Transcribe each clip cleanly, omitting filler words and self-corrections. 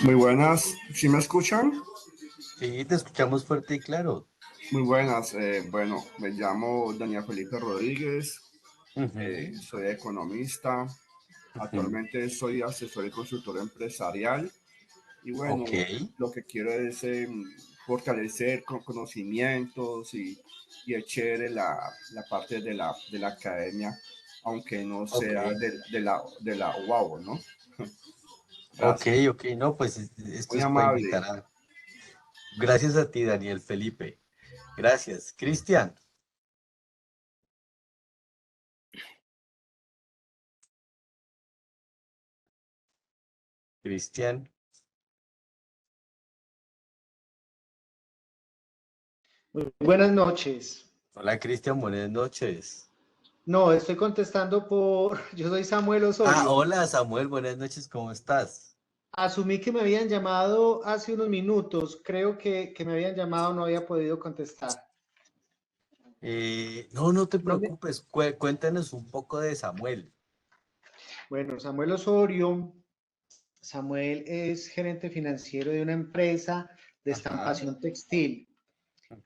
Muy buenas, ¿sí me escuchan? Sí, te escuchamos fuerte y claro. Muy buenas, bueno, me llamo Daniel Felipe Rodríguez, Ujú, soy economista, ujú. actualmente soy asesor y consultor empresarial y bueno, Ok, lo que quiero es fortalecer con conocimientos y es chévere la parte de la academia, aunque no ok, sea de la UAU, ¿no? ok, Gracias, ok. No, pues esto muy es para amable. invitar a... Gracias a ti, Daniel Felipe. Gracias. Cristian. Cristian. Muy buenas noches. Hola, Cristian. Buenas noches. No, estoy contestando por... Yo soy Samuel Ah, Osorio. hola, Samuel. Buenas noches. ¿Cómo estás? Asumí que me habían llamado hace unos minutos. Creo que me habían llamado, no había podido contestar. No, no te No me- preocupes. Cuéntanos un poco de Samuel. Bueno, Samuel Osorio. Samuel es gerente financiero de una empresa de Ajá. estampación textil.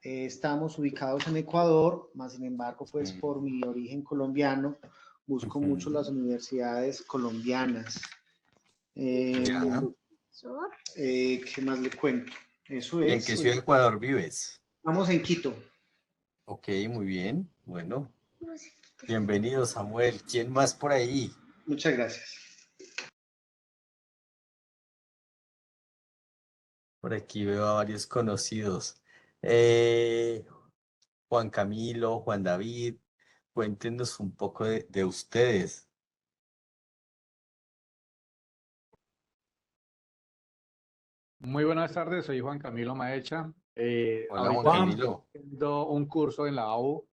Estamos ubicados en Ecuador, más sin embargo, pues Ujú, por mi origen colombiano, busco mucho ujú. las universidades colombianas. Eh, Ya. ¿Qué más le cuento? Eso ¿Y en qué es. ciudad de Ecuador vives? Vamos en Quito. Ok, muy bien. Bueno, bienvenido, Samuel. ¿Quién más por ahí? Muchas gracias. Por aquí veo a varios conocidos. Eh, Juan Camilo, Juan David, cuéntenos un poco de ustedes. Muy buenas tardes, soy Juan Camilo Maecha. Hola, Juan Ahorita estoy Camilo. haciendo un curso en la U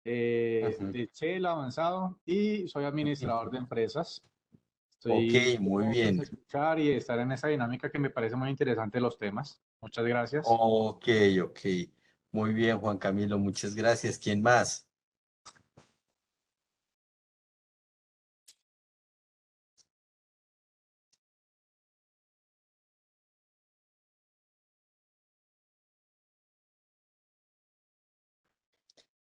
Ujú, de Shell avanzado y soy administrador ujú. de empresas. Ok, Estoy muy pues, bien. escuchar y estar en esa dinámica que me parece muy interesante los temas. Muchas gracias. Ok, ok. Muy bien, Juan Camilo, muchas gracias. ¿Quién más?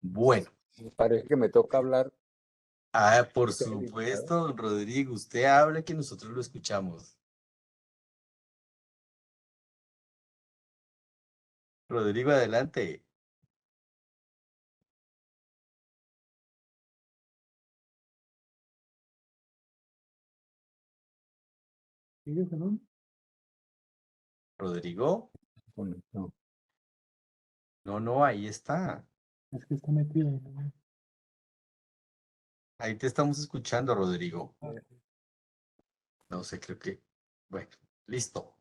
Bueno, Me parece que me toca hablar. por supuesto, don Rodrigo, usted habla que nosotros lo escuchamos. Rodrigo, adelante. Rodrigo, No, no, no, ahí está. Es que está metido, ¿no? Ahí te estamos escuchando, Rodrigo. No sé, creo que. Bueno, listo.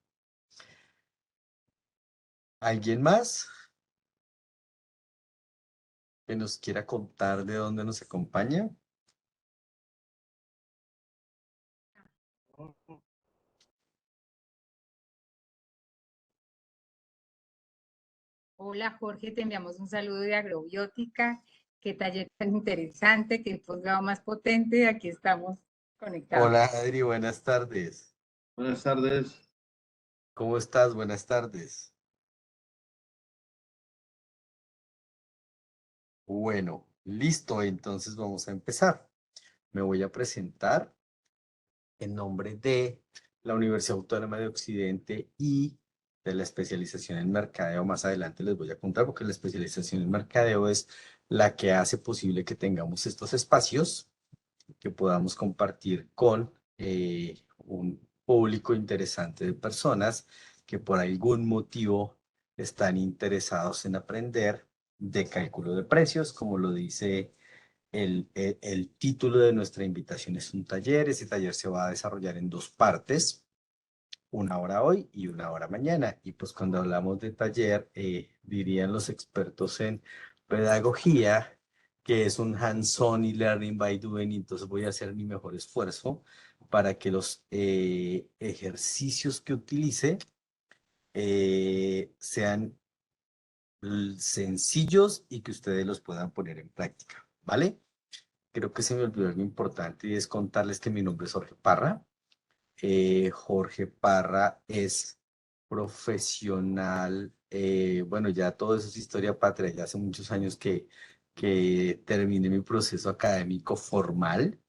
¿Alguien más que nos quiera contar de dónde nos acompaña? Hola Jorge, te enviamos un saludo de Agrobiótica. Qué taller tan interesante, qué posgrado más potente. Aquí estamos conectados. Hola, Adri, buenas tardes. Buenas tardes. ¿Cómo estás? Buenas tardes. Bueno, listo, entonces vamos a empezar. Me voy a presentar en nombre de la Universidad Autónoma de Occidente y de la especialización en mercadeo. Más adelante les voy a contar porque la especialización en mercadeo es la que hace posible que tengamos estos espacios que podamos compartir con un público interesante de personas que por algún motivo están interesados en aprender de cálculo de precios, como lo dice el título de nuestra invitación. Es un taller. Ese taller se va a desarrollar en dos partes, una hora hoy y una hora mañana. Y pues cuando hablamos de taller, dirían los expertos en pedagogía que es un hands-on y learning by doing. Y entonces voy a hacer mi mejor esfuerzo para que los ejercicios que utilice sean sencillos y que ustedes los puedan poner en práctica, ¿vale? Creo que se me olvidó algo importante y es contarles que mi nombre es Jorge Parra. Jorge Parra es profesional, bueno, ya todo eso es historia patria, ya hace muchos años que terminé mi proceso académico formal.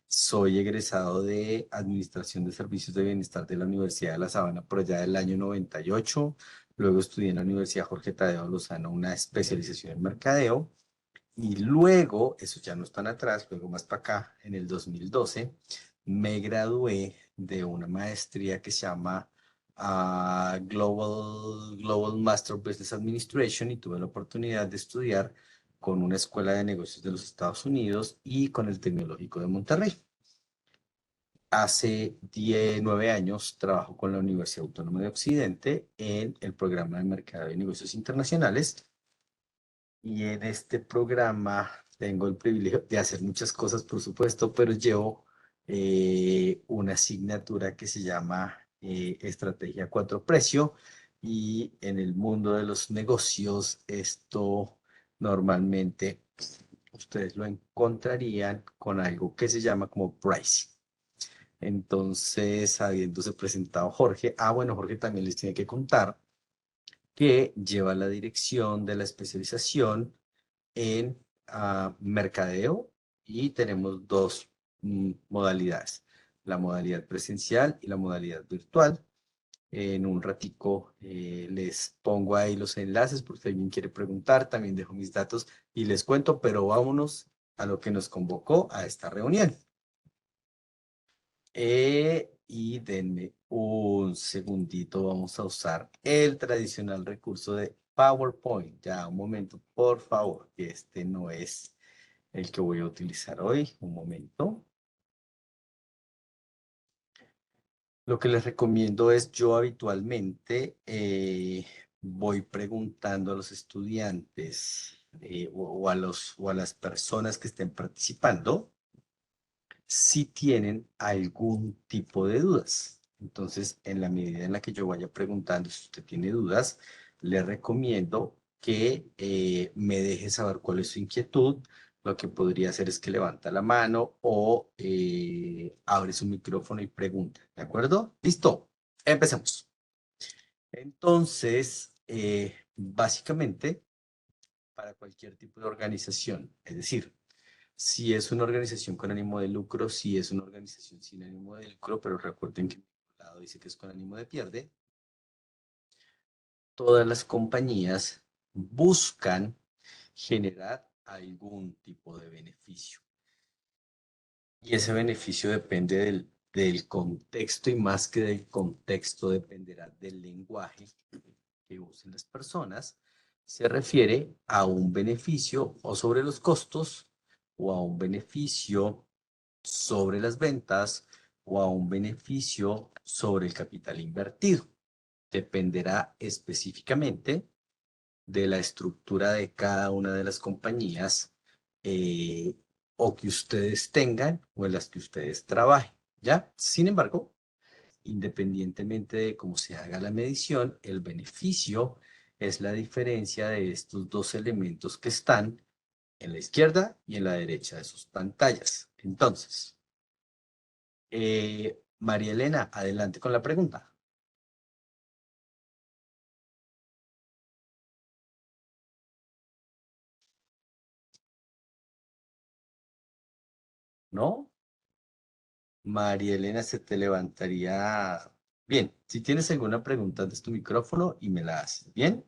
Soy egresado de Administración de Servicios de Bienestar de la Universidad de La Sabana por allá del año 98. Luego estudié en la Universidad Jorge Tadeo Lozano una especialización en mercadeo. Y luego, eso ya no es tan atrás, luego más para acá, en el 2012, me gradué de una maestría que se llama Global Master Business Administration y tuve la oportunidad de estudiar con una escuela de negocios de los Estados Unidos y con el Tecnológico de Monterrey. Hace 9 años trabajo con la Universidad Autónoma de Occidente en el programa de Mercado y Negocios Internacionales. Y en este programa tengo el privilegio de hacer muchas cosas, por supuesto, pero llevo una asignatura que se llama Estrategia 4 Precio. Y en el mundo de los negocios, esto normalmente ustedes lo encontrarían con algo que se llama como pricing. Entonces, habiéndose presentado Jorge, bueno, Jorge también les tiene que contar que lleva la dirección de la especialización en mercadeo y tenemos dos modalidades, la modalidad presencial y la modalidad virtual. En un ratico les pongo ahí los enlaces por si alguien quiere preguntar, también dejo mis datos y les cuento, pero vámonos a lo que nos convocó a esta reunión. Y denme un segundito, vamos a usar el tradicional recurso de PowerPoint. Ya, un momento, por favor, que este no es el que voy a utilizar hoy. Un momento. Lo que les recomiendo es, yo habitualmente voy preguntando a los estudiantes o a las personas que estén participando si tienen algún tipo de dudas. Entonces, en la medida en la que yo vaya preguntando si usted tiene dudas, le recomiendo que me deje saber cuál es su inquietud. Lo que podría hacer es que levanta la mano o abre su micrófono y pregunta. ¿De acuerdo? Listo. Empecemos. Entonces, básicamente, para cualquier tipo de organización, es decir, si es una organización con ánimo de lucro, si es una organización sin ánimo de lucro, pero recuerden que el lado dice que es con ánimo de pierde, todas las compañías buscan generar algún tipo de beneficio. Y ese beneficio depende del contexto y más que del contexto dependerá del lenguaje que usen las personas. Se refiere a un beneficio o sobre los costos o a un beneficio sobre las ventas o a un beneficio sobre el capital invertido. Dependerá específicamente de la estructura de cada una de las compañías o que ustedes tengan o en las que ustedes trabajen, ¿ya? Sin embargo, independientemente de cómo se haga la medición, el beneficio es la diferencia de estos dos elementos que están en la izquierda y en la derecha de sus pantallas. Entonces, María Elena, adelante con la pregunta. ¿No? María Elena, se te levantaría. Bien, si tienes alguna pregunta, des tu micrófono y me la haces. Bien,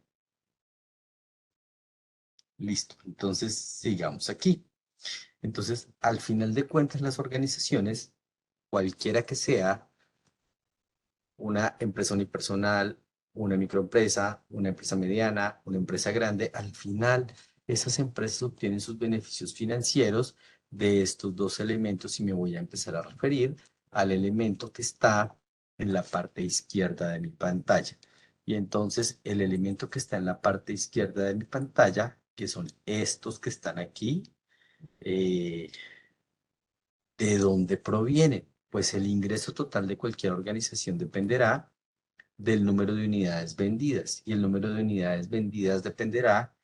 listo. Entonces, sigamos aquí. Entonces, al final de cuentas, las organizaciones, cualquiera que sea, una empresa unipersonal, una microempresa, una empresa mediana, una empresa grande, al final esas empresas obtienen sus beneficios financieros de estos dos elementos y me voy a empezar a referir al elemento que está en la parte izquierda de mi pantalla. Y entonces el elemento que está en la parte izquierda de mi pantalla, que son estos que están aquí, ¿de dónde provienen? Pues el ingreso total de cualquier organización dependerá del número de unidades vendidas y el número de unidades vendidas dependerá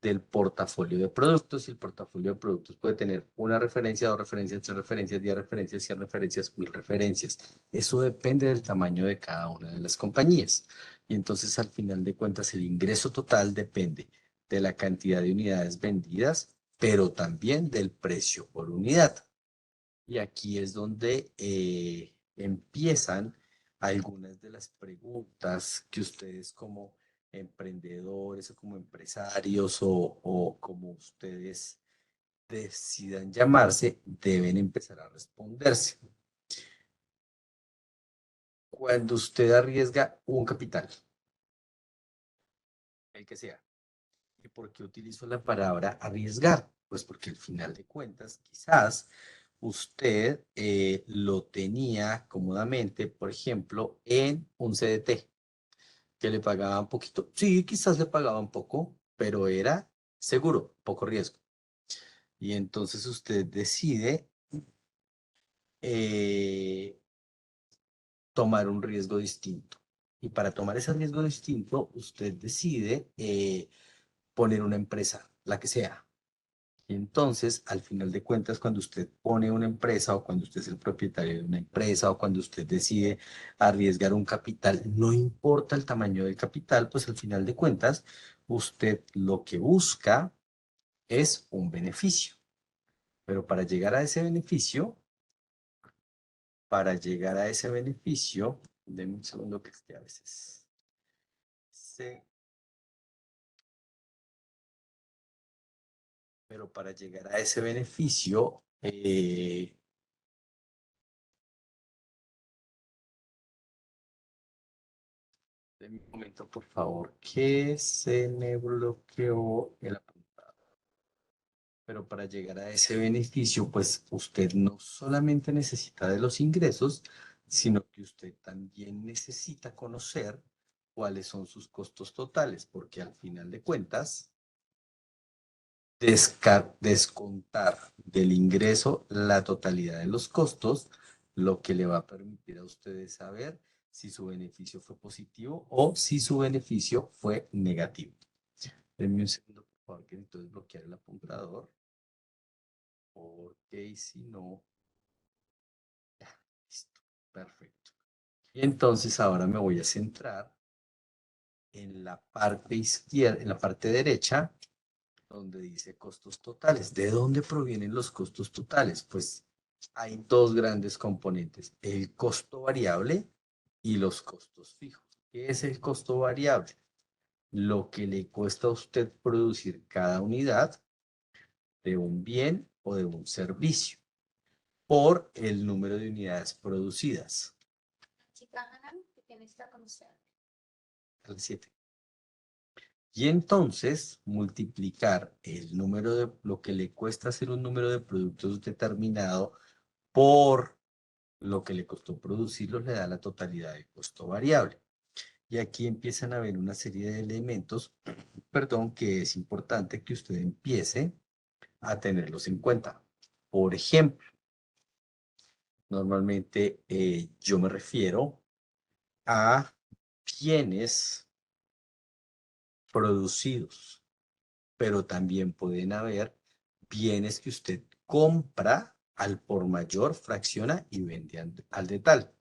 del portafolio de productos, y el portafolio de productos puede tener una referencia, dos referencias, tres referencias, 10 referencias, 100 referencias, 1000 referencias. Eso depende del tamaño de cada una de las compañías. Y entonces, al final de cuentas, el ingreso total depende de la cantidad de unidades vendidas, pero también del precio por unidad. Y aquí es donde empiezan algunas de las preguntas que ustedes como emprendedores o como empresarios o como ustedes decidan llamarse, deben empezar a responderse. Cuando usted arriesga un capital, el que sea, ¿y por qué utilizo la palabra arriesgar? Pues porque al final de cuentas, quizás usted lo tenía cómodamente, por ejemplo, en un CDT, que le pagaban poquito. Sí, quizás le pagaban poco, pero era seguro, poco riesgo. Y entonces usted decide eh, tomar un riesgo distinto. Y para tomar ese riesgo distinto, usted decide poner una empresa, la que sea. Y entonces, al final de cuentas, cuando usted pone una empresa o cuando usted es el propietario de una empresa o cuando usted decide arriesgar un capital, no importa el tamaño del capital, pues al final de cuentas, usted lo que busca es un beneficio. Pero para llegar a ese beneficio, denme un segundo que esté a veces. Pero para llegar a ese beneficio, denme un momento, por favor, que se me bloqueó el apuntador. Pero para llegar a ese beneficio, pues usted no solamente necesita de los ingresos, sino que usted también necesita conocer cuáles son sus costos totales, porque al final de cuentas, descontar del ingreso la totalidad de los costos, lo que le va a permitir a ustedes saber si su beneficio fue positivo o si su beneficio fue negativo. Denme un segundo, por favor, que necesito desbloquear el apuntador, porque si no, ya, listo, perfecto. Y entonces ahora me voy a centrar en la parte izquierda, en la parte derecha, donde dice costos totales. ¿De dónde provienen los costos totales? Pues hay dos grandes componentes, el costo variable y los costos fijos. ¿Qué es el costo variable? Lo que le cuesta a usted producir cada unidad de un bien o de un servicio por el número de unidades producidas. Chica Ana, que tienes que conocer. Al 7. Y entonces multiplicar el número de lo que le cuesta hacer un número de productos determinado por lo que le costó producirlos le da la totalidad del costo variable. Y aquí empiezan a haber una serie de elementos, perdón, que es importante que usted empiece a tenerlos en cuenta. Por ejemplo, normalmente yo me refiero a bienes producidos, pero también pueden haber bienes que usted compra al por mayor, fracciona y vende al detal.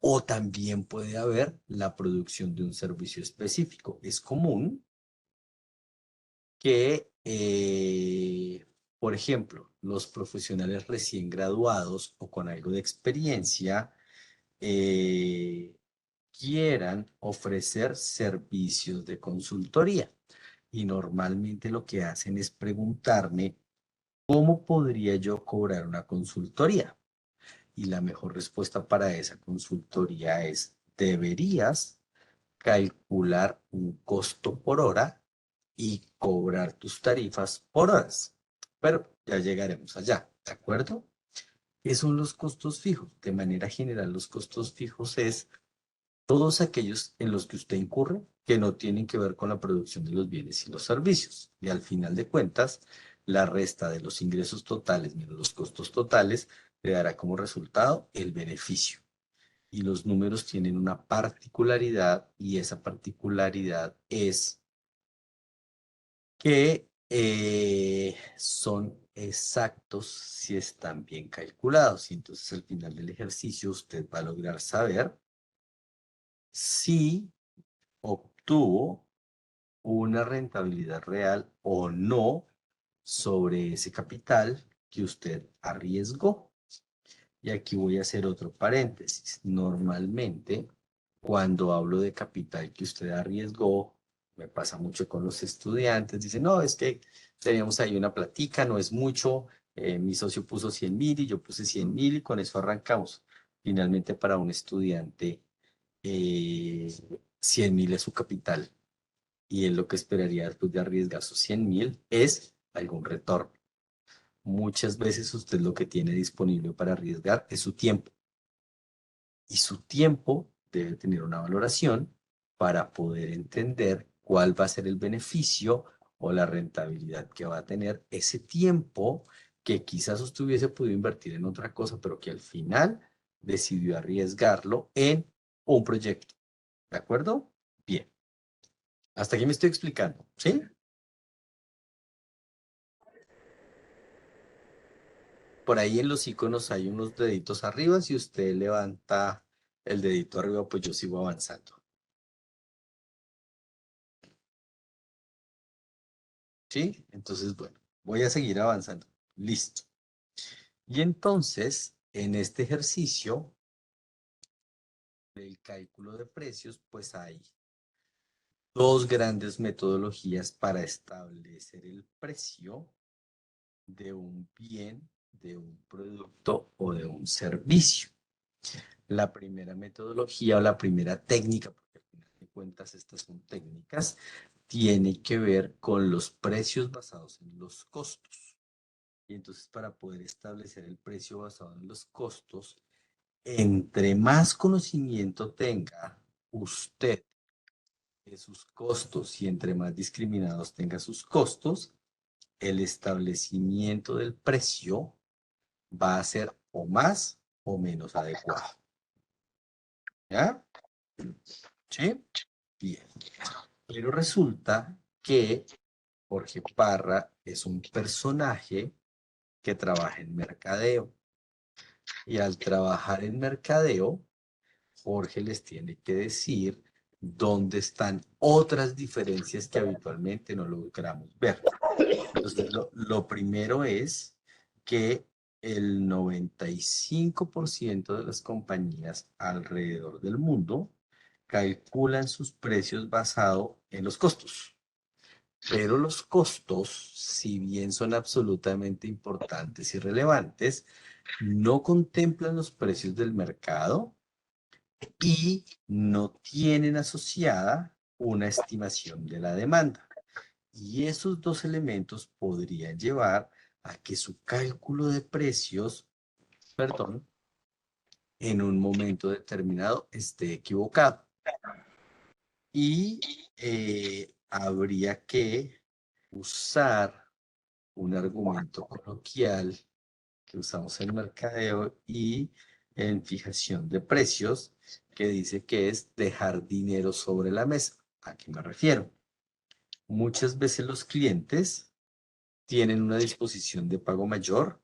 O también puede haber la producción de un servicio específico. Es común que, por ejemplo, los profesionales recién graduados o con algo de experiencia eh, quieran ofrecer servicios de consultoría. Y normalmente lo que hacen es preguntarme, ¿cómo podría yo cobrar una consultoría? Y la mejor respuesta para esa consultoría es, deberías calcular un costo por hora y cobrar tus tarifas por horas. Pero ya llegaremos allá, ¿de acuerdo? ¿Qué son los costos fijos? De manera general, los costos fijos es todos aquellos en los que usted incurre que no tienen que ver con la producción de los bienes y los servicios. Y al final de cuentas, la resta de los ingresos totales menos los costos totales le dará como resultado el beneficio. Y los números tienen una particularidad y esa particularidad es que son exactos si están bien calculados. Y entonces al final del ejercicio usted va a lograr saber si obtuvo una rentabilidad real o no sobre ese capital que usted arriesgó. Y aquí voy a hacer otro paréntesis. Normalmente, cuando hablo de capital que usted arriesgó, me pasa mucho con los estudiantes, dicen, no, es que teníamos ahí una platica, no es mucho, mi socio puso 100.000 y yo puse 100.000 y con eso arrancamos. Finalmente, para un estudiante, 100.000 es su capital y él lo que esperaría después de arriesgar sus 100.000 es algún retorno. Muchas veces usted lo que tiene disponible para arriesgar es su tiempo. Y su tiempo debe tener una valoración para poder entender cuál va a ser el beneficio o la rentabilidad que va a tener ese tiempo que quizás usted hubiese podido invertir en otra cosa, pero que al final decidió arriesgarlo en un proyecto. ¿De acuerdo? Bien. Hasta aquí me estoy explicando, ¿sí? Por ahí en los iconos hay unos deditos arriba. Si usted levanta el dedito arriba, pues yo sigo avanzando. ¿Sí? Entonces, bueno, voy a seguir avanzando. Listo. Y entonces, en este ejercicio del cálculo de precios, pues hay dos grandes metodologías para establecer el precio de un bien, de un producto o de un servicio. La primera metodología o la primera técnica, porque al final de cuentas estas son técnicas, tiene que ver con los precios basados en los costos. Y entonces para poder establecer el precio basado en los costos, entre más conocimiento tenga usted de sus costos y entre más discriminados tenga sus costos, el establecimiento del precio va a ser o más o menos adecuado. ¿Ya? ¿Sí? Bien. Pero resulta que Jorge Parra es un personaje que trabaja en mercadeo. Y al trabajar en mercadeo, Jorge les tiene que decir dónde están otras diferencias que habitualmente no logramos ver. Entonces, lo primero es que el 95% de las compañías alrededor del mundo calculan sus precios basado en los costos. Pero los costos, si bien son absolutamente importantes y relevantes, no contemplan los precios del mercado y no tienen asociada una estimación de la demanda. Y esos dos elementos podrían llevar a que su cálculo de precios, perdón, en un momento determinado esté equivocado. Y habría que usar un argumento coloquial que usamos en mercadeo y en fijación de precios, que dice que es dejar dinero sobre la mesa. ¿A qué me refiero? Muchas veces los clientes tienen una disposición de pago mayor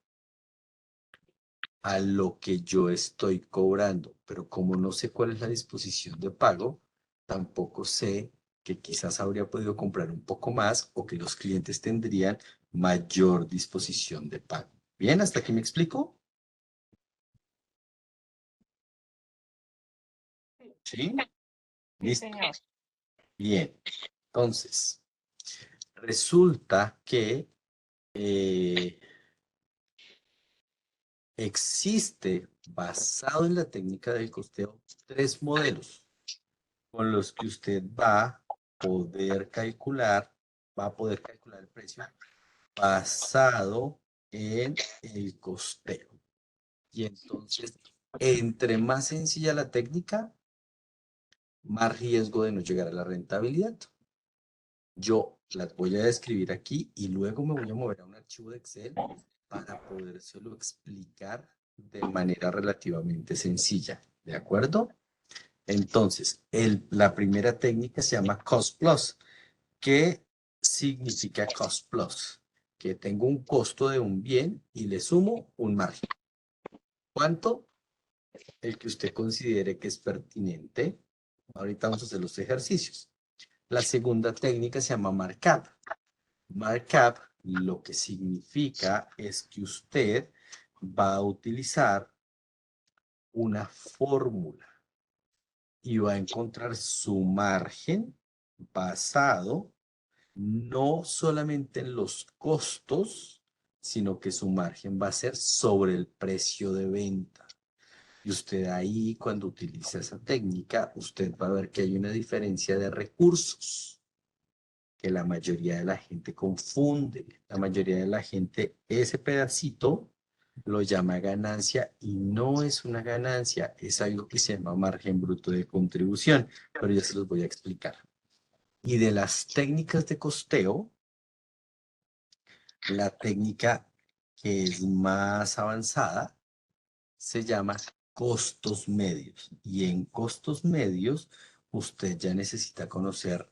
a lo que yo estoy cobrando, pero como no sé cuál es la disposición de pago, tampoco sé que quizás habría podido comprar un poco más o que los clientes tendrían mayor disposición de pago. Bien, ¿hasta aquí me explico? ¿Sí? ¿Listo? Bien, entonces, resulta que existe, basado en la técnica del costeo, tres modelos con los que usted va a poder calcular el precio basado en el costeo. Y entonces, entre más sencilla la técnica, más riesgo de no llegar a la rentabilidad. Yo las voy a describir aquí y luego me voy a mover a un archivo de Excel para podérselo explicar de manera relativamente sencilla. ¿De acuerdo? Entonces, la primera técnica se llama Cost Plus, que significa cost plus, que tengo un costo de un bien y le sumo un margen. ¿Cuánto? El que usted considere que es pertinente. Ahorita vamos a hacer los ejercicios. La segunda técnica se llama markup. Markup lo que significa es que usted va a utilizar una fórmula y va a encontrar su margen basado no solamente en los costos, sino que su margen va a ser sobre el precio de venta. Y usted ahí, cuando utiliza esa técnica, usted va a ver que hay una diferencia de recursos que la mayoría de la gente confunde. La mayoría de la gente, ese pedacito lo llama ganancia y no es una ganancia, es algo que se llama margen bruto de contribución, pero ya se los voy a explicar. Y de las técnicas de costeo, la técnica que es más avanzada se llama costos medios. Y en costos medios, usted ya necesita conocer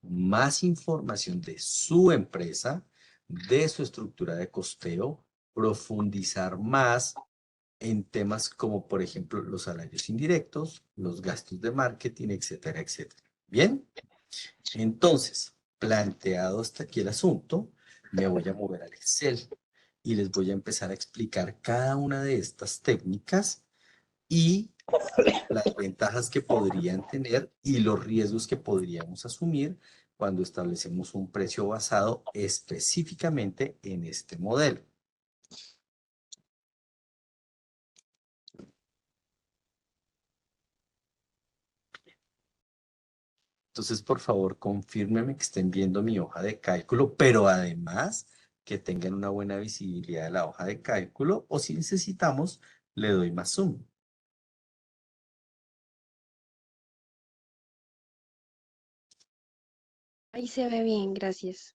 más información de su empresa, de su estructura de costeo, profundizar más en temas como, por ejemplo, los salarios indirectos, los gastos de marketing, etcétera, etcétera. ¿Bien? Entonces, planteado hasta aquí el asunto, me voy a mover al Excel y les voy a empezar a explicar cada una de estas técnicas y las ventajas que podrían tener y los riesgos que podríamos asumir cuando establecemos un precio basado específicamente en este modelo. Entonces, por favor, confírmenme que estén viendo mi hoja de cálculo, pero además que tengan una buena visibilidad de la hoja de cálculo o si necesitamos, le doy más zoom. Ahí se ve bien, gracias.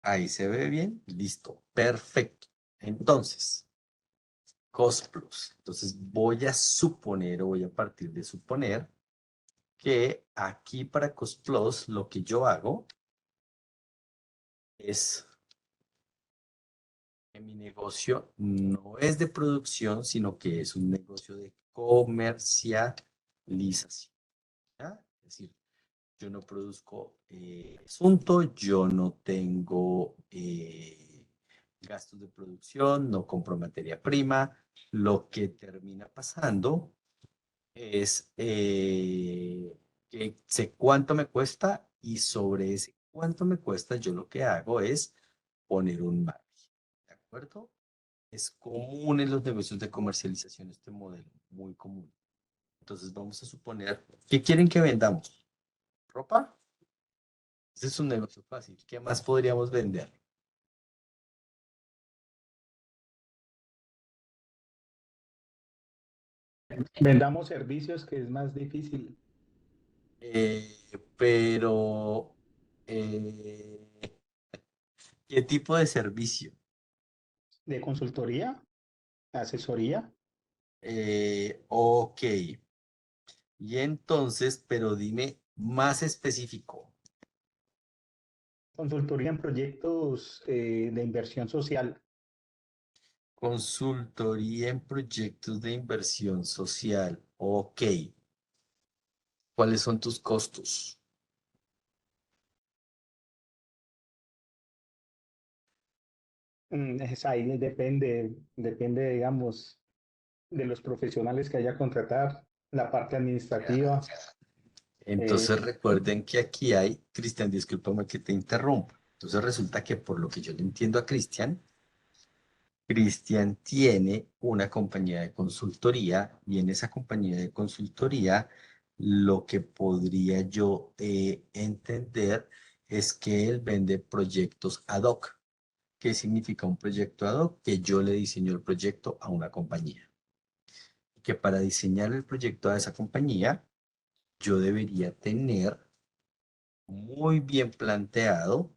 Ahí se ve bien, listo, perfecto. Entonces, cost plus. Entonces voy a suponer o voy a partir de suponer que aquí para cost plus lo que yo hago es que mi negocio no es de producción, sino que es un negocio de comercialización. ¿Ya? Es decir, yo no produzco asunto, yo no tengo gastos de producción, no compro materia prima. Lo que termina pasando es que sé cuánto me cuesta y sobre ese cuánto me cuesta yo lo que hago es poner un margen. ¿De acuerdo? Es común en los negocios de comercialización este modelo, muy común. Entonces vamos a suponer, ¿qué quieren que vendamos? ¿Ropa? Ese es un negocio fácil. ¿Qué más podríamos vender? Vendamos servicios, que es más difícil. Eh, pero, eh, ¿qué tipo de servicio? De consultoría, asesoría, Ok. Y entonces, pero dime más específico. consultoría en proyectos de inversión social. Consultoría en proyectos de inversión social. Ok. ¿Cuáles son tus costos? Es ahí depende, digamos, de los profesionales que haya que contratar, la parte administrativa. Entonces recuerden que aquí hay, Cristian, discúlpame que te interrumpa. Entonces resulta que por lo que yo le entiendo a Cristian, Cristian tiene una compañía de consultoría y en esa compañía de consultoría lo que podría yo entender es que él vende proyectos ad hoc. ¿Qué significa un proyecto ad hoc? Que yo le diseño el proyecto a una compañía. Que para diseñar el proyecto a esa compañía, yo debería tener muy bien planteado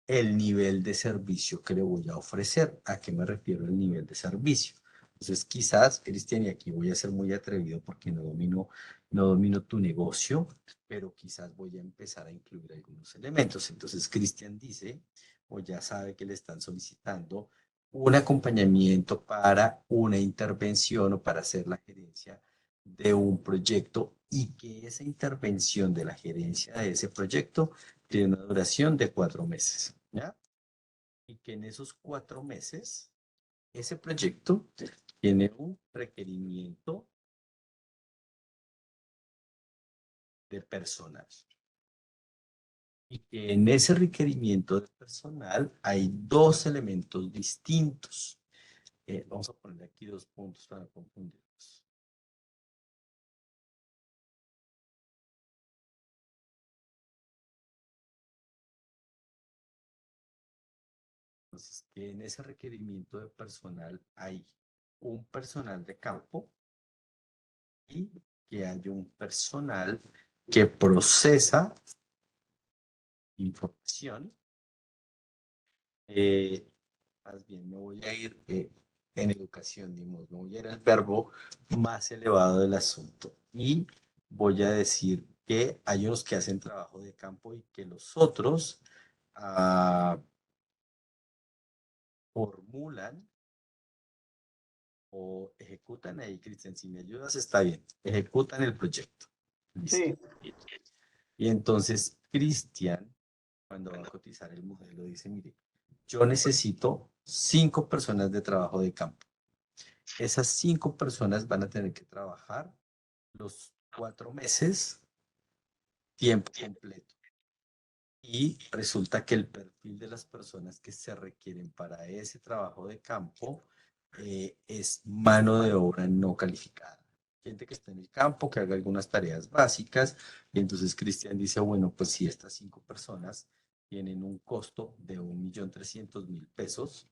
el nivel de servicio que le voy a ofrecer. ¿A qué me refiero el nivel de servicio? Entonces, quizás, Cristian, y aquí voy a ser muy atrevido porque no domino no domino tu negocio, pero quizás voy a empezar a incluir algunos elementos. Entonces, Cristian dice, o ya sabe que le están solicitando un acompañamiento para una intervención o para hacer la gerencia de un proyecto y que esa intervención de la gerencia de ese proyecto tiene una duración de 4 meses, ¿ya? Y que en esos 4 meses ese proyecto tiene un requerimiento de personal. Y que en ese requerimiento de personal hay dos elementos distintos. Vamos a poner aquí 2 puntos para no confundirlos. Entonces, que en ese requerimiento de personal hay un personal de campo y que hay un personal que procesa información. Más bien, me voy a ir en educación, digamos, me voy a ir al verbo más elevado del asunto y voy a decir que hay unos que hacen trabajo de campo y que los otros formulan o ejecutan ahí, Cristian, si me ayudas, está bien, ejecutan el proyecto. Listo. Sí, Y entonces, Cristian, cuando va a cotizar el modelo, dice, mire, yo necesito 5 personas de trabajo de campo. Esas 5 personas van a tener que trabajar los 4 meses, tiempo completo. Y resulta que el perfil de las personas que se requieren para ese trabajo de campo es mano de obra no calificada. Gente que está en el campo, que haga algunas tareas básicas. Y entonces Cristian dice, bueno, pues si estas 5 personas tienen un costo de 1.300.000 pesos,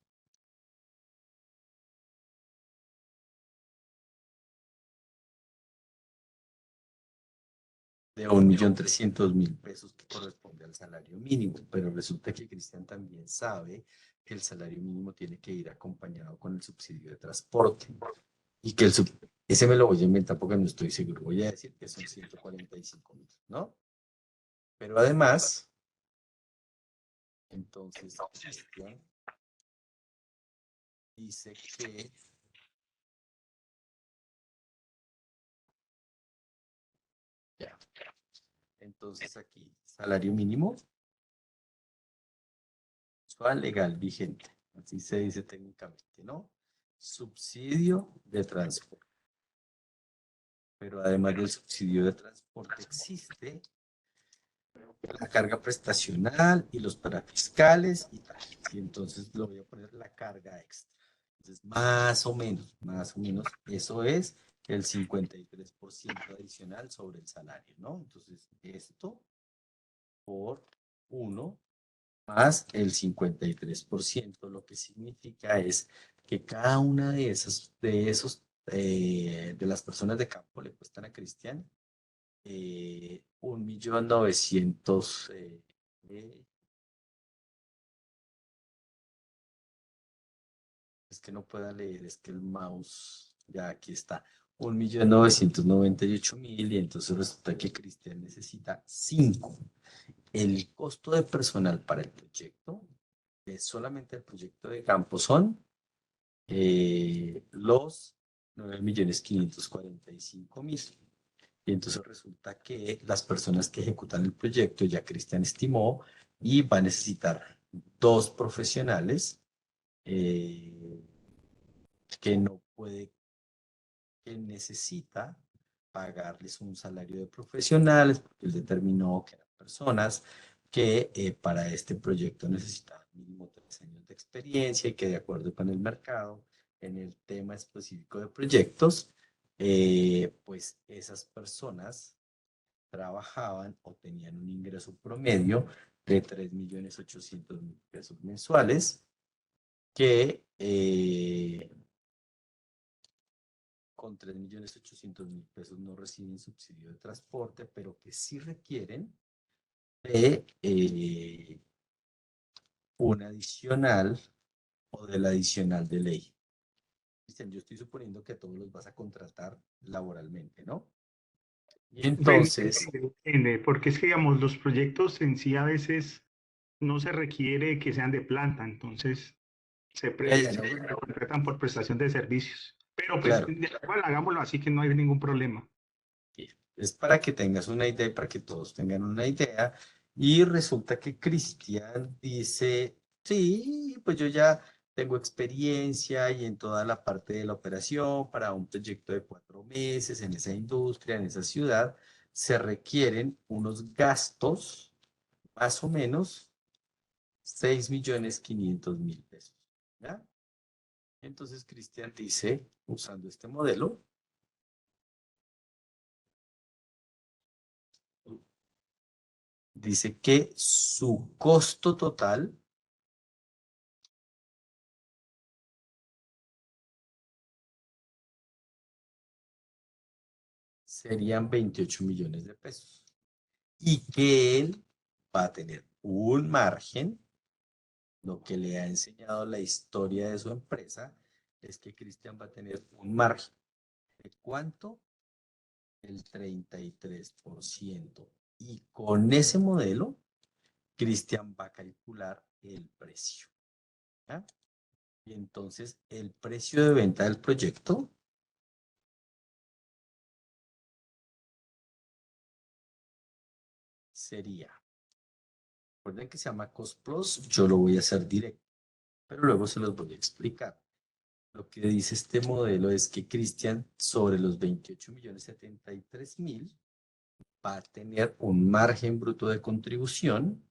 de 1.300.000 pesos que corresponde al salario mínimo, pero resulta que Cristian también sabe que el salario mínimo tiene que ir acompañado con el subsidio de transporte y que ese me lo voy a inventar porque no estoy seguro, voy a decir que son 145.000, ¿no? Pero además, entonces Cristian dice que ya, entonces aquí, salario mínimo mensual legal vigente, así se dice técnicamente, ¿no? Subsidio de transporte. Pero además del subsidio de transporte existe la carga prestacional y los parafiscales y tal. Y entonces lo voy a poner la carga extra. Entonces, más o menos, eso es el 53% adicional sobre el salario, ¿no? Entonces, esto por 1 más el 53%, lo que significa es que cada una de de las personas de campo le cuestan a Cristian 1.900.000. Es que no pueda leer, es que el mouse, ya aquí está, 1.998.000 y entonces resulta que Cristian necesita 5. El costo de personal para el proyecto, solamente el proyecto de campo, son los 9.545.000. Y entonces resulta que las personas que ejecutan el proyecto, ya Cristian estimó, y va a necesitar 2 profesionales eh, que no puede, que necesita pagarles un salario de profesionales, porque él determinó que eran personas que para este proyecto necesitaban mínimo 3 años de experiencia y que de acuerdo con el mercado, en el tema específico de proyectos, pues esas personas trabajaban o tenían un ingreso promedio de 3.800.000 pesos mensuales, que con 3.800.000 pesos no reciben subsidio de transporte, pero que sí requieren de un adicional o del adicional de ley. Cristian, yo estoy suponiendo que a todos los vas a contratar laboralmente, ¿no? Y entonces, Depende, porque es que, digamos, los proyectos en sí a veces no se requiere que sean de planta, entonces ya, se no, contratan por prestación de servicios. Pero pues, claro, igual hagámoslo así que no hay ningún problema. es para que tengas una idea y para que todos tengan una idea. Y resulta que Cristian dice, sí, pues yo ya tengo experiencia y en toda la parte de la operación para un proyecto de 4 meses en esa industria, en esa ciudad, se requieren unos gastos más o menos 6.500.000 pesos. ¿Ya? Entonces Cristian dice, usando este modelo, dice que su costo total serían 28 millones de pesos y que él va a tener un margen. Lo que le ha enseñado la historia de su empresa es que Cristian va a tener un margen. ¿De cuánto? El 33%. Y con ese modelo, Cristian va a calcular el precio. ¿Ya? Y entonces el precio de venta del proyecto sería, recuerden que se llama Cost Plus, yo lo voy a hacer directo, pero luego se los voy a explicar. Lo que dice este modelo es que Cristian, sobre los 28.073.000, va a tener un margen bruto de contribución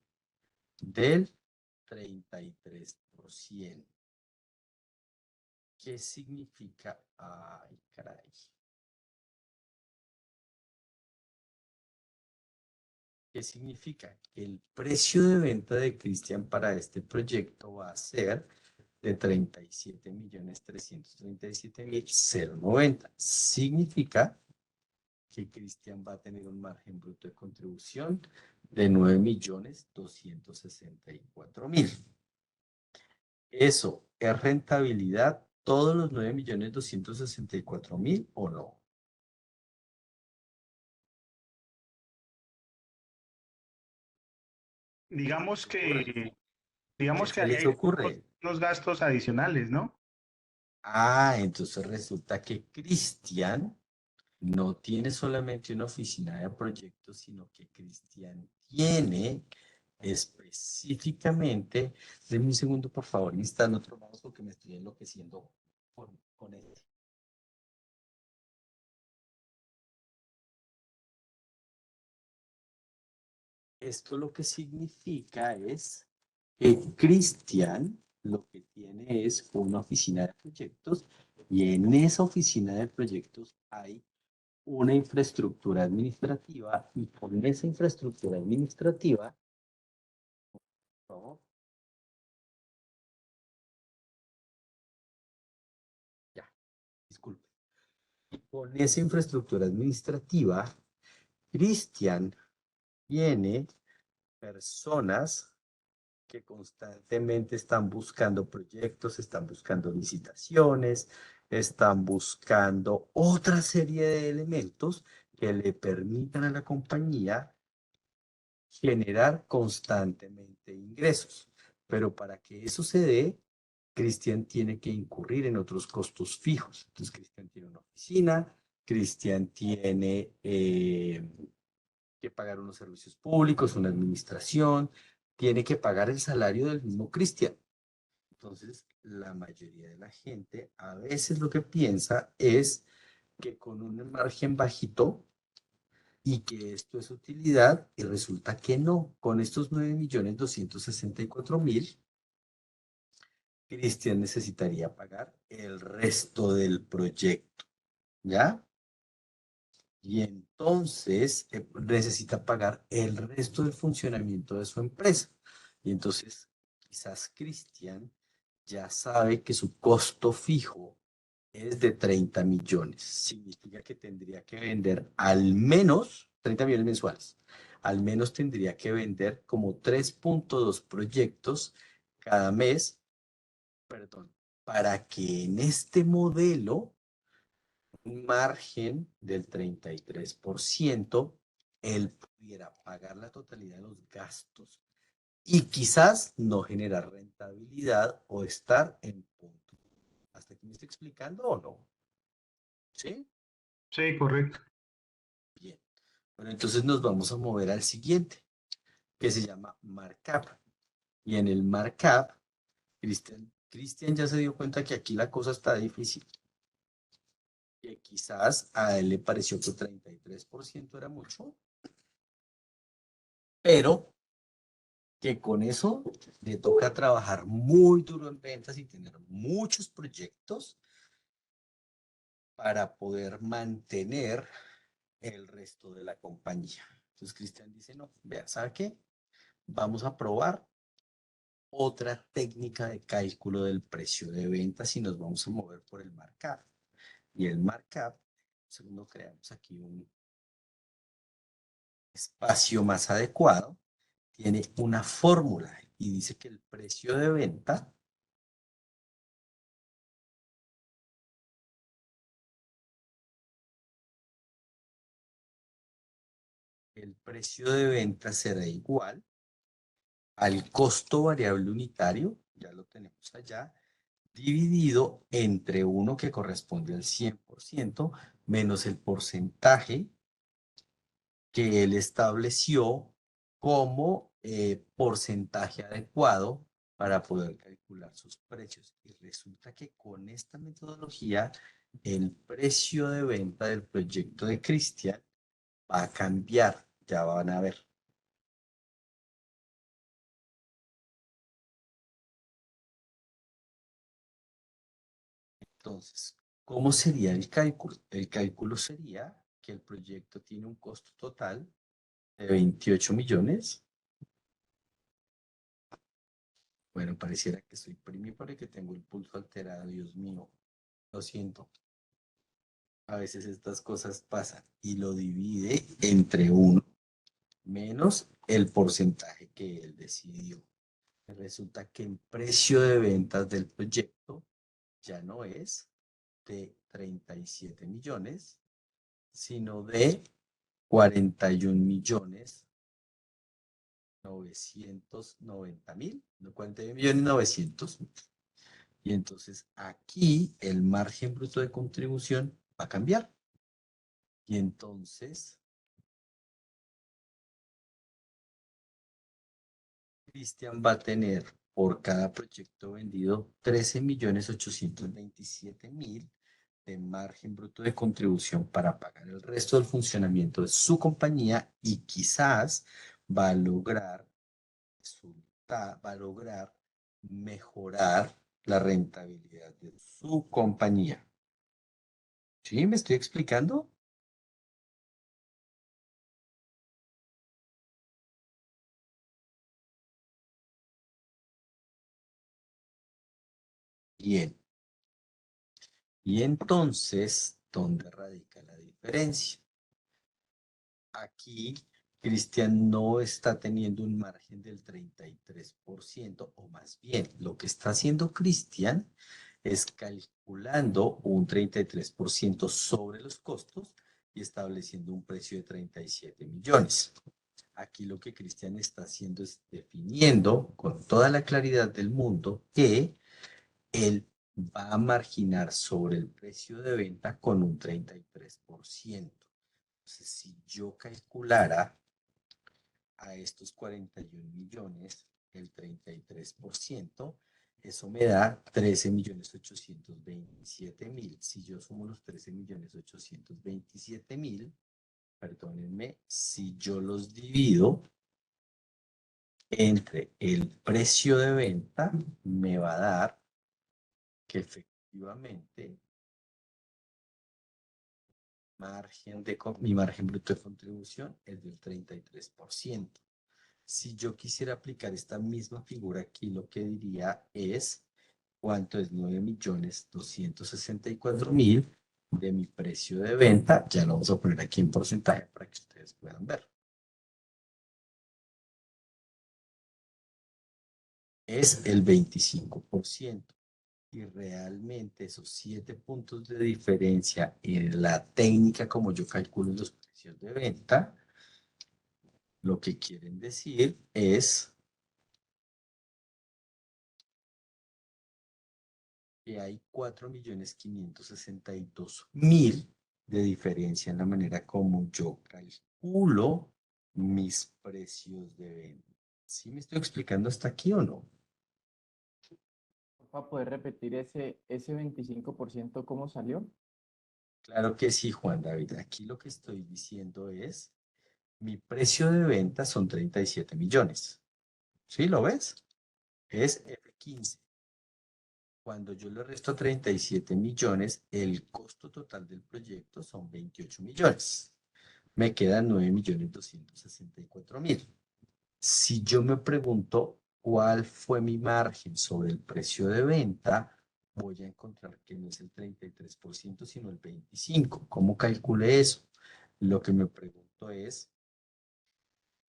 del 33%. ¿Qué significa? Ay, caray. ¿Qué significa? Que el precio de venta de Cristian para este proyecto va a ser de 37.337.090. Significa que Cristian va a tener un margen bruto de contribución de 9.264.000. ¿Eso es rentabilidad todos los 9.264.000 o no? Digamos que, ¿Qué digamos que se ahí les hay ocurre? unos gastos adicionales, ¿no? Ah, entonces resulta que Cristian no tiene solamente una oficina de proyectos, sino que Cristian tiene específicamente, denme un segundo por favor, instalando otro mouse porque me estoy enloqueciendo con él. Esto lo que significa es que Cristian lo que tiene es una oficina de proyectos y en esa oficina de proyectos hay una infraestructura administrativa y con esa infraestructura administrativa, ¿no? Ya, disculpe. Y con esa infraestructura administrativa, Cristian tiene personas que constantemente están buscando proyectos, están buscando licitaciones, están buscando otra serie de elementos que le permitan a la compañía generar constantemente ingresos. Pero para que eso se dé, Cristian tiene que incurrir en otros costos fijos. Entonces, Cristian tiene una oficina, Cristian tiene que pagar unos servicios públicos, una administración, tiene que pagar el salario del mismo Cristian. Entonces, la mayoría de la gente a veces lo que piensa es que con un margen bajito y que esto es utilidad y resulta que no. Con estos 9.264.000, Cristian necesitaría pagar el resto del proyecto, ¿ya? Y entonces necesita pagar el resto del funcionamiento de su empresa. Y entonces quizás Cristian ya sabe que su costo fijo es de 30 millones. Significa que tendría que vender al menos 30 millones mensuales. Al menos tendría que vender como 3.2 proyectos cada mes, perdón, para que en este modelo un margen del 33%, él pudiera pagar la totalidad de los gastos y quizás no generar rentabilidad o estar en punto. ¿Hasta aquí me estoy explicando o no? ¿Sí? Sí, correcto. Bien. Bueno, entonces nos vamos a mover al siguiente, que se llama markup. Y en el markup, Cristian ya se dio cuenta que aquí la cosa está difícil. Que quizás a él le pareció que 33% era mucho, pero que con eso le toca trabajar muy duro en ventas y tener muchos proyectos para poder mantener el resto de la compañía. Entonces Cristian dice, no, vea, ¿sabe qué? Vamos a probar otra técnica de cálculo del precio de ventas y nos vamos a mover por el markup. Y el markup, segundo creamos aquí un espacio más adecuado, tiene una fórmula y dice que el precio de venta será igual al costo variable unitario, ya lo tenemos allá, dividido entre uno que corresponde al 100% menos el porcentaje que él estableció como porcentaje adecuado para poder calcular sus precios. Y resulta que con esta metodología, el precio de venta del proyecto de Cristian va a cambiar. Ya van a ver. Entonces, ¿cómo sería el cálculo? El cálculo sería que el proyecto tiene un costo total de 28 millones. Bueno, pareciera que estoy primíparo y que tengo el pulso alterado, Dios mío. Lo siento. A veces estas cosas pasan y lo divide entre uno menos el porcentaje que él decidió. Resulta que el precio de ventas del proyecto ya no es de 37 millones, sino de 41 millones 990 mil, 41 millones 900 mil. Y entonces aquí el margen bruto de contribución va a cambiar. Y entonces Cristian va a tener por cada proyecto vendido 13.827.000 de margen bruto de contribución para pagar el resto del funcionamiento de su compañía y quizás va a lograr, va a lograr mejorar la rentabilidad de su compañía. ¿Sí? ¿Me estoy explicando? Bien. Y entonces, ¿dónde radica la diferencia? Aquí, Cristian no está teniendo un margen del 33%, o más bien, lo que está haciendo Cristian es calculando un 33% sobre los costos y estableciendo un precio de 37 millones. Aquí lo que Cristian está haciendo es definiendo con toda la claridad del mundo que él va a marginar sobre el precio de venta con un 33%. Entonces, si yo calculara a estos 41 millones el 33%, eso me da 13.827.000. Si yo sumo los 13.827.000, perdónenme, si yo los divido entre el precio de venta, me va a dar que efectivamente mi margen bruto de contribución es del 33%. Si yo quisiera aplicar esta misma figura aquí, lo que diría es cuánto es 9.264.000 de mi precio de venta. Ya lo vamos a poner aquí en porcentaje para que ustedes puedan ver. Es el 25%. Y realmente esos 7 puntos de diferencia en la técnica como yo calculo los precios de venta, lo que quieren decir es que hay 4.562.000 de diferencia en la manera como yo calculo mis precios de venta. ¿Sí me estoy explicando hasta aquí o no? Para poder repetir ese 25%, ¿cómo salió? Claro que sí, Juan David. Aquí lo que estoy diciendo es, mi precio de venta son 37 millones. ¿Sí lo ves? Es F15. Cuando yo le resto 37 millones, el costo total del proyecto son 28 millones. Me quedan 9.264.000. Si yo me pregunto cuál fue mi margen sobre el precio de venta, voy a encontrar que no es el 33%, sino el 25%. ¿Cómo calculé eso? Lo que me pregunto es,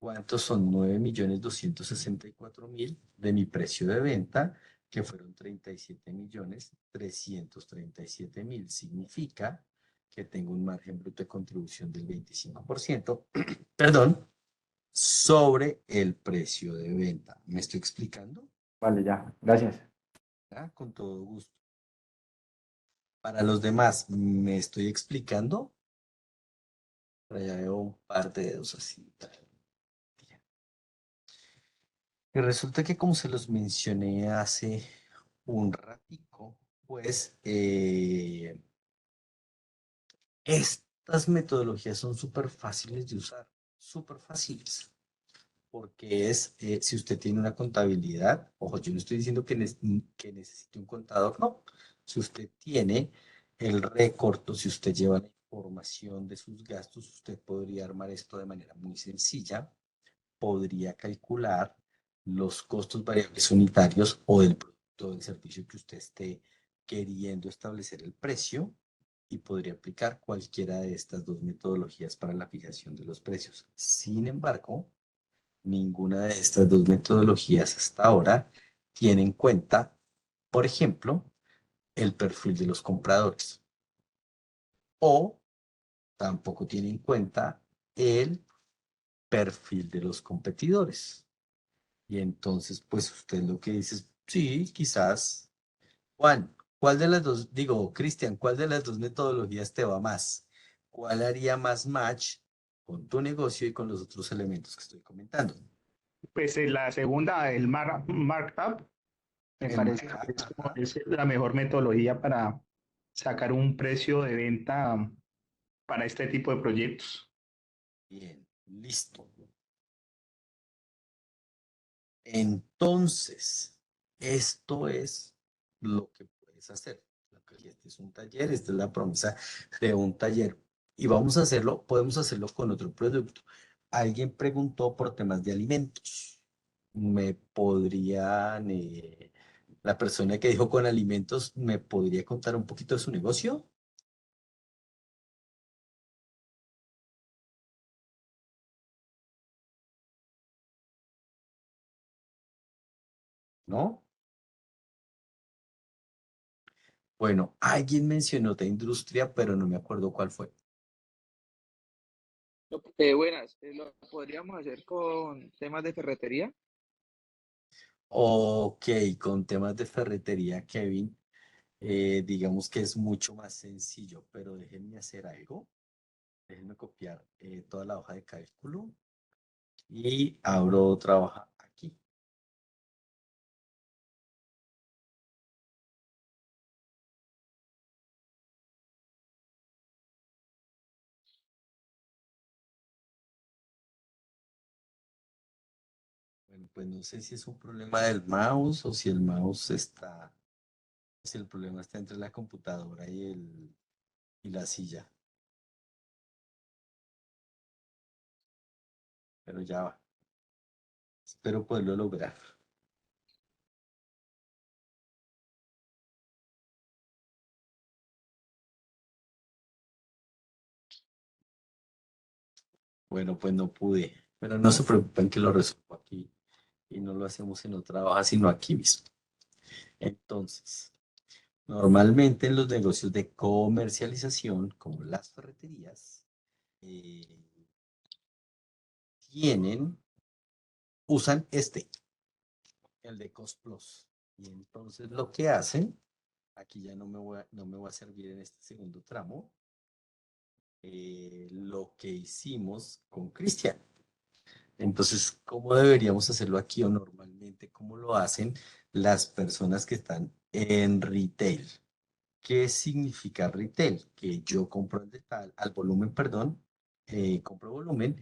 ¿cuántos son 9.264.000 de mi precio de venta? Que fueron 37.337.000. Significa que tengo un margen bruto de contribución del 25%, perdón, sobre el precio de venta. ¿Me estoy explicando? Vale, ya, gracias. ¿Ah? Con todo gusto. Para los demás, ¿me estoy explicando? Por allá veo un par de dedos así. Bien. Y resulta que como se los mencioné hace un ratico, pues estas metodologías son súper fáciles de usar, súper fáciles. Porque si usted tiene una contabilidad, ojo, yo no estoy diciendo que necesite un contador, no. Si usted tiene el récord, o si usted lleva la información de sus gastos, usted podría armar esto de manera muy sencilla, podría calcular los costos variables unitarios o del producto o del servicio que usted esté queriendo establecer el precio y podría aplicar cualquiera de estas dos metodologías para la fijación de los precios. Sin embargo, ninguna de estas dos metodologías hasta ahora tiene en cuenta, por ejemplo, el perfil de los compradores o tampoco tiene en cuenta el perfil de los competidores. Y entonces, pues usted lo que dice es, sí, quizás, Juan, ¿cuál de las dos, digo, Cristian, cuál de las dos metodologías te va más? ¿Cuál haría más match con tu negocio y con los otros elementos que estoy comentando? Pues la segunda, el markup, me El parece que markup, ajá. es la mejor metodología para sacar un precio de venta para este tipo de proyectos. Bien, listo. Entonces, esto es lo que puedes hacer. Este es un taller, esta es la promesa de un taller. Y vamos a hacerlo, podemos hacerlo con otro producto. Alguien preguntó por temas de alimentos. ¿Me podrían, la persona que dijo con alimentos, me podría contar un poquito de su negocio? ¿No? Bueno, alguien mencionó de industria, pero no me acuerdo cuál fue. Buenas, lo podríamos hacer con temas de ferretería. Ok, con temas de ferretería, Kevin, digamos que es mucho más sencillo, pero déjenme hacer algo. Déjenme copiar toda la hoja de cálculo y abro otra hoja aquí. Bueno, pues no sé si es un problema del mouse o si el mouse está, si el problema está entre la computadora y la silla, pero ya va. Espero poderlo lograr. Bueno, pues no pude, pero no se preocupen que lo resuelvo aquí y no lo hacemos en otra hoja, sino aquí mismo. Entonces, Normalmente en los negocios de comercialización, como las ferreterías, eh, usan el de Cost Plus. Y entonces lo que hacen, aquí ya no me voy a servir en este segundo tramo, lo que hicimos con Cristian. Entonces, ¿cómo deberíamos hacerlo aquí o normalmente cómo lo hacen las personas que están en retail? ¿Qué significa retail? Que yo compro al volumen, perdón, compro volumen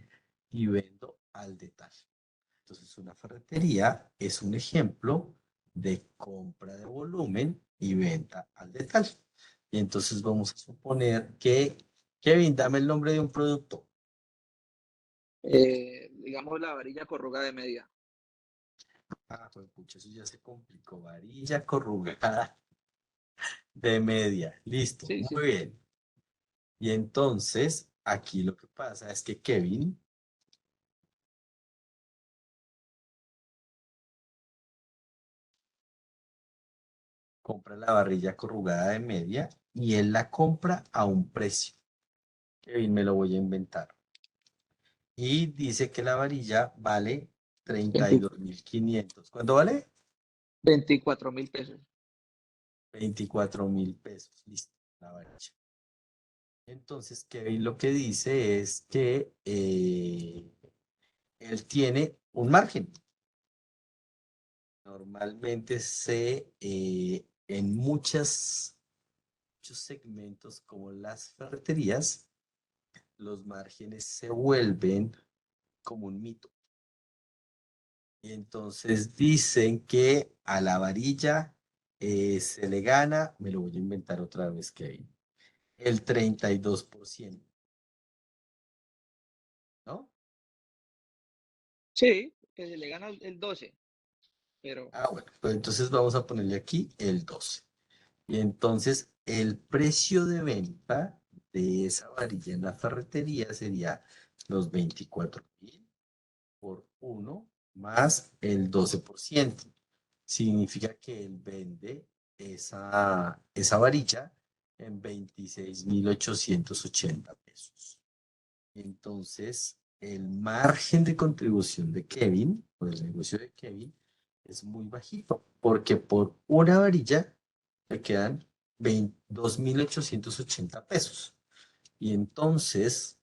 y vendo al detalle. Entonces, una ferretería es un ejemplo de compra de volumen y venta al detalle. Y entonces vamos a suponer que, Kevin, dame el nombre de un producto. Digamos la varilla corrugada de media. Ah, pues pucha, eso ya se complicó. Varilla corrugada de media. Listo, Sí, muy sí. bien. Y entonces, aquí lo que pasa es que Kevin compra la varilla corrugada de media y él la compra a un precio. Kevin, me lo voy a inventar. Y dice que la varilla vale 20 32.500. ¿Cuánto vale? 24.000 pesos. 24.000 pesos. Listo, la varilla. Entonces, Kevin lo que dice es que él tiene un margen. Normalmente en muchos segmentos como las ferreterías, los márgenes se vuelven como un mito. Y entonces dicen que a la varilla se le gana, me lo voy a inventar otra vez, Kevin, el 32%, ¿no? Sí, que se le gana el 12, pero Ah, bueno, pues entonces vamos a ponerle aquí el 12. Y entonces el precio de venta de esa varilla en la ferretería sería los 24.000 por 1 más el 12%. Significa que él vende esa varilla en 26.880 pesos. Entonces, el margen de contribución de Kevin, o del negocio de Kevin, es muy bajito, porque por una varilla le quedan 2.880 pesos. Y entonces,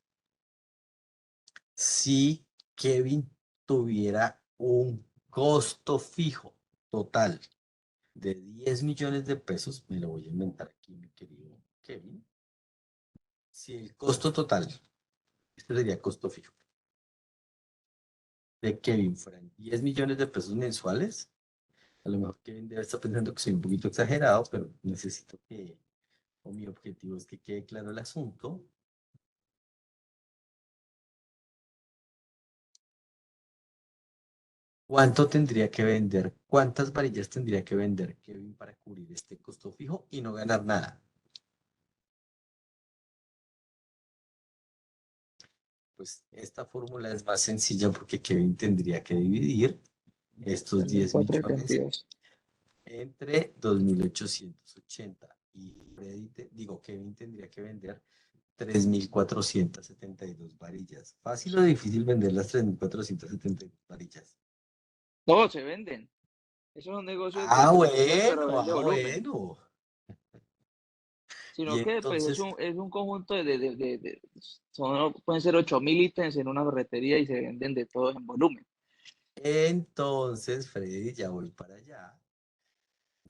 si Kevin tuviera un costo fijo total de 10 millones de pesos, me lo voy a inventar aquí, mi querido Kevin, si el costo total, este sería costo fijo, de Kevin fueran 10 millones de pesos mensuales, a lo mejor Kevin debe estar pensando que soy un poquito exagerado, pero necesito o mi objetivo es que quede claro el asunto. ¿Cuánto tendría que vender? ¿Cuántas varillas tendría que vender Kevin para cubrir este costo fijo y no ganar nada? Pues esta fórmula es más sencilla porque Kevin tendría que dividir estos 10 millones 3.472. entre 2.880 y Kevin tendría que vender 3.472 varillas. ¿Fácil o difícil vender las 3.472 varillas? No, se venden. Eso es un negocio de Ah, ferretería, pero bueno, vende ah, volumen. bueno. Y Sino que pues entonces, es un conjunto pueden ser 8.000 ítems en una ferretería y se venden de todos en volumen. Freddy, ya voy para allá.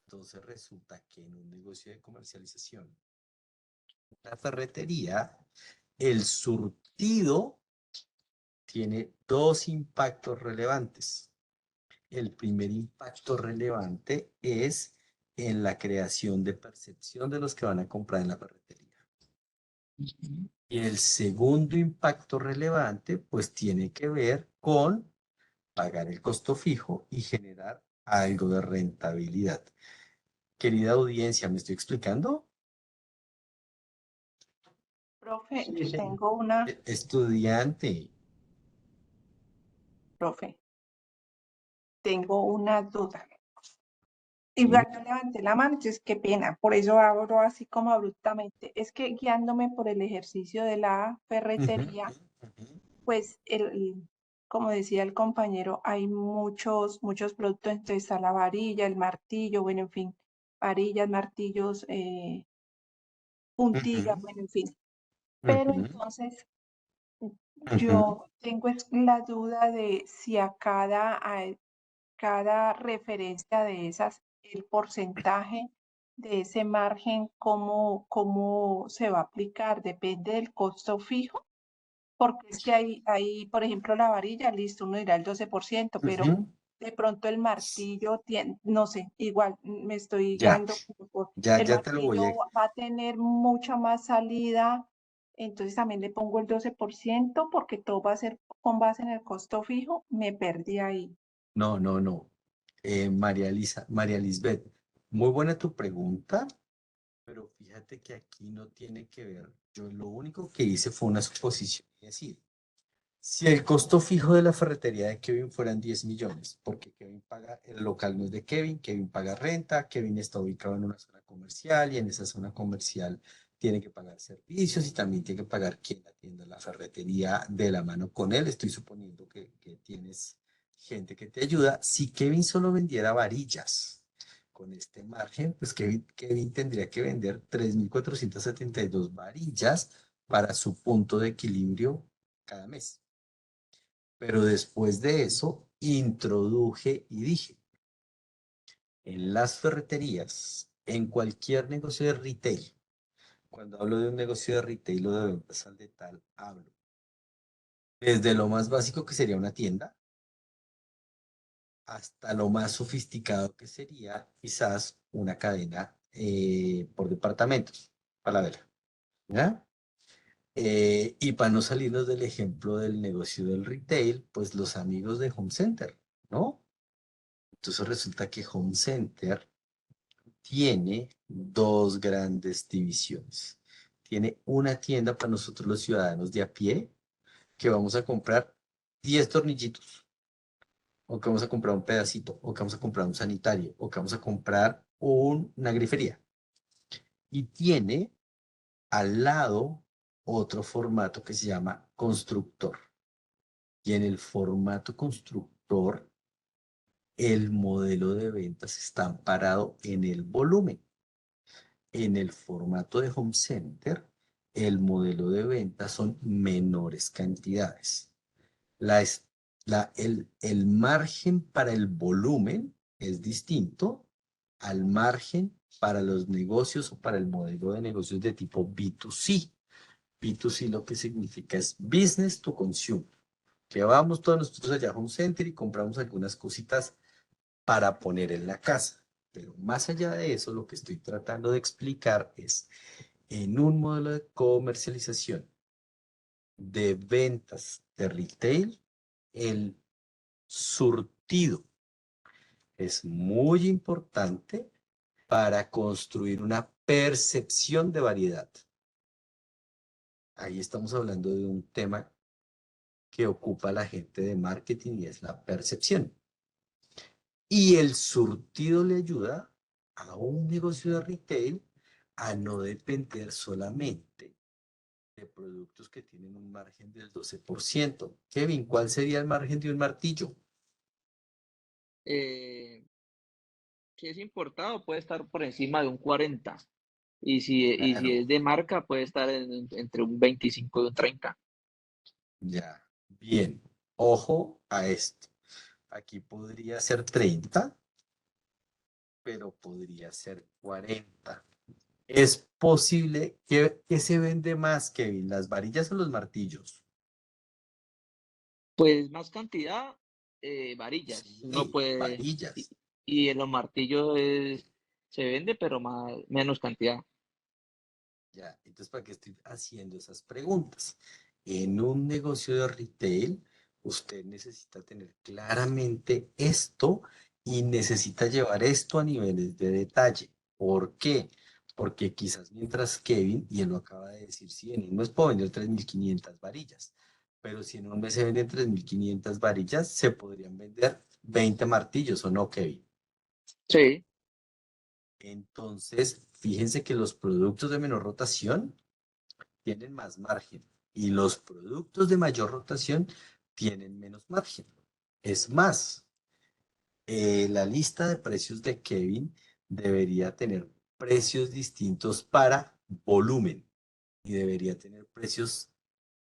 Entonces resulta que en un negocio de comercialización, la ferretería, el surtido tiene dos impactos relevantes. El primer impacto relevante es en la creación de percepción de los que van a comprar en la ferretería. Y el segundo impacto relevante, pues tiene que ver con pagar el costo fijo y generar algo de rentabilidad. Querida audiencia, ¿me estoy explicando? Profe, Sí, sí. tengo una, Estudiante, profe, tengo una duda. Igual yo levanté la mano, entonces qué pena, por eso abro así como abruptamente. Es que guiándome por el ejercicio de la Ujú, ferretería, ujú. pues como decía el compañero, hay muchos productos, entonces está la varilla, el martillo, bueno, en fin, varillas, martillos, puntillas, Ujú, bueno, en fin. Pero ujú, entonces ujú. yo tengo es la duda de si cada referencia de esas, el porcentaje de ese margen, cómo se va a aplicar, depende del costo fijo, porque es que hay, por ejemplo, la varilla, listo, uno dirá el 12%, pero Ujú. de pronto el martillo tiene, no sé, igual me estoy Ya, guiando el ya te lo voy martillo a... va a tener mucha más salida, entonces también le pongo el 12% porque todo va a ser con base en el costo fijo, me perdí ahí. No, no, no. María Lisbeth, muy buena tu pregunta, pero fíjate que aquí no tiene que ver. Yo lo único que hice fue una suposición, es decir, si el costo fijo de la ferretería de Kevin fueran 10 millones, porque Kevin paga, el local no es de Kevin, Kevin paga renta, Kevin está ubicado en una zona comercial y en esa zona comercial tiene que pagar servicios y también tiene que pagar quien atienda la ferretería de la mano con él. Estoy suponiendo que tienes gente que te ayuda. Si Kevin solo vendiera varillas con este margen, pues Kevin tendría que vender 3.472 varillas para su punto de equilibrio cada mes. Pero después de eso, introduje y dije, en las ferreterías, en cualquier negocio de retail, cuando hablo de un negocio de retail o de ventas al detal, hablo desde lo más básico que sería una tienda hasta lo más sofisticado que sería quizás una cadena por departamentos, para ver, ¿ya? Y para no salirnos del ejemplo del negocio del retail, pues los amigos de Home Center, ¿no? Entonces resulta que Home Center tiene dos grandes divisiones. Tiene una tienda para nosotros los ciudadanos de a pie, que vamos a comprar 10 tornillitos, o que vamos a comprar un pedacito, o que vamos a comprar un sanitario, o que vamos a comprar una grifería. Y tiene al lado otro formato que se llama constructor. Y en el formato constructor, el modelo de ventas está amparado en el volumen. En el formato de Home Center, el modelo de venta son menores cantidades. La, es- el margen para el volumen es distinto al margen para los negocios o para el modelo de negocios de tipo B2C. B2C lo que significa es business to consumer. Que vamos todos nosotros allá a Home Center y compramos algunas cositas para poner en la casa. Pero más allá de eso, lo que estoy tratando de explicar es, en un modelo de comercialización de ventas de retail, el surtido es muy importante para construir una percepción de variedad. Ahí estamos hablando de un tema que ocupa a la gente de marketing y es la percepción. Y el surtido le ayuda a un negocio de retail a no depender solamente de productos que tienen un margen del 12%. Kevin, ¿cuál sería el margen de un martillo? Eh, si es importado, puede estar por encima de un 40. Y si Claro, es de marca, puede estar entre un 25 y un 30. ya. Bien, ojo a esto. Aquí podría ser 30, pero podría ser 40. Es posible que se vende más, Kevin, las varillas o los martillos. Pues más cantidad, varillas. Uno Sí, puede, y, varillas. y en los martillos se vende, pero menos cantidad. Ya, entonces, ¿para qué estoy haciendo esas preguntas? En un negocio de retail, usted necesita tener claramente esto y necesita llevar esto a niveles de detalle. ¿Por qué? Porque quizás mientras Kevin, y él lo acaba de decir, sí, en un mes puedo vender 3.500 varillas, pero si en un mes se venden 3.500 varillas, se podrían vender 20 martillos, ¿o no, Kevin? Sí, Entonces, fíjense que los productos de menor rotación tienen más margen y los productos de mayor rotación tienen menos margen. Es más, la lista de precios de Kevin debería tener precios distintos para volumen y debería tener precios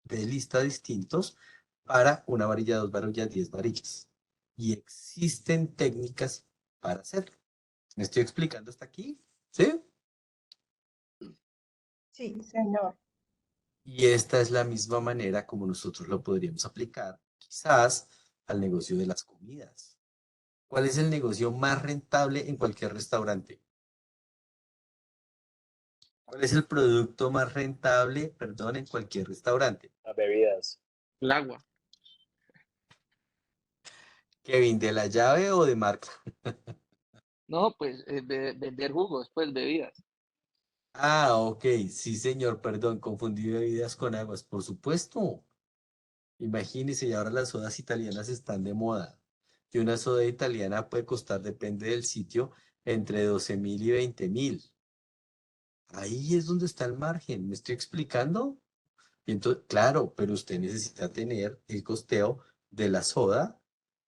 de lista distintos para una varilla, 2 varillas, 10 varillas. Y existen técnicas para hacerlo. ¿Me estoy explicando hasta aquí? ¿Sí? Sí, señor. Y esta es la misma manera como nosotros lo podríamos aplicar quizás al negocio de las comidas. ¿Cuál es el negocio más rentable en cualquier restaurante? ¿Cuál es el producto más rentable, perdón, en cualquier restaurante? Las bebidas. El agua. Kevin, ¿de la llave o de marca? No, pues vender jugos, pues bebidas. Ah, ok, sí, señor, perdón, confundí bebidas con aguas, por supuesto. Imagínese, y ahora las sodas italianas están de moda. Que una soda italiana puede costar, depende del sitio, entre 12.000 y 20.000. Ahí es donde está el margen, ¿me estoy explicando? Y entonces, claro, pero usted necesita tener el costeo de la soda,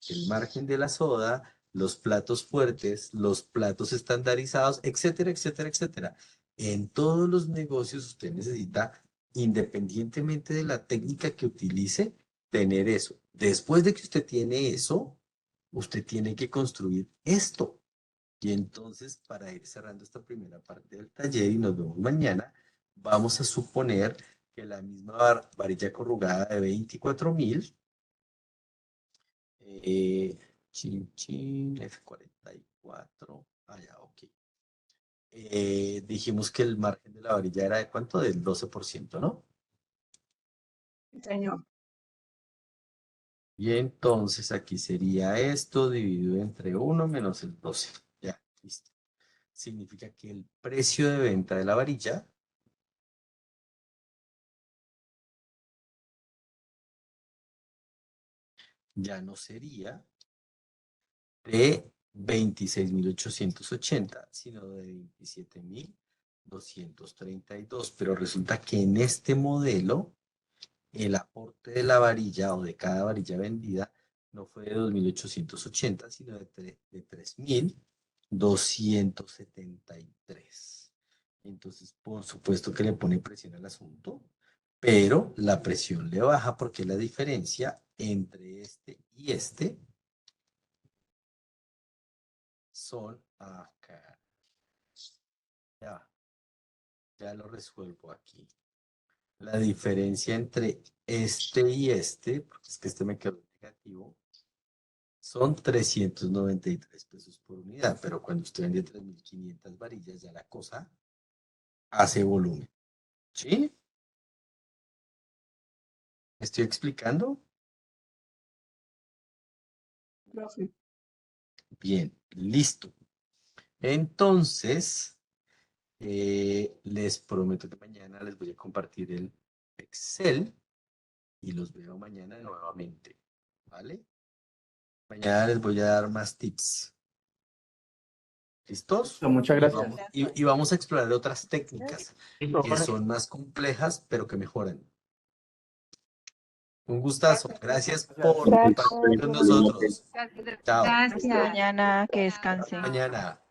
el margen de la soda, los platos fuertes, los platos estandarizados, etcétera, etcétera, etcétera. En todos los negocios usted necesita, independientemente de la técnica que utilice, tener eso. Después de que usted tiene eso, usted tiene que construir esto. Y entonces, para ir cerrando esta primera parte del taller y nos vemos mañana, vamos a suponer que la misma varilla corrugada de 24.000, chin, chin, F44, ya, ok. Dijimos que el margen de la varilla era de cuánto, del 12%, ¿no? Sí, señor. Y entonces aquí sería esto dividido entre 1 menos el 12. Ya, listo. Significa que el precio de venta de la varilla ya no sería de 26.880, sino de 27.232. Pero resulta que en este modelo, el aporte de la varilla o de cada varilla vendida no fue de 2.880, sino de 3.273. Entonces, por supuesto que le pone presión al asunto, pero la presión le baja porque la diferencia entre este y este son acá. Ya lo resuelvo aquí. La diferencia entre este y este, porque es que este me quedó negativo, son 393 pesos por unidad, pero cuando usted vende 3.500 varillas, ya la cosa hace volumen. ¿Sí? ¿Me estoy explicando? Profe. Bien, listo. Entonces, les prometo que mañana les voy a compartir el Excel y los veo mañana nuevamente. ¿Vale? Mañana les voy a dar más tips. ¿Listos? Muchas gracias. Y vamos a explorar otras técnicas que son más complejas, pero que mejoran. Un gustazo. Gracias por Gracias. compartir con nosotros. Chao. Gracias. Mañana que Hasta descanse. mañana.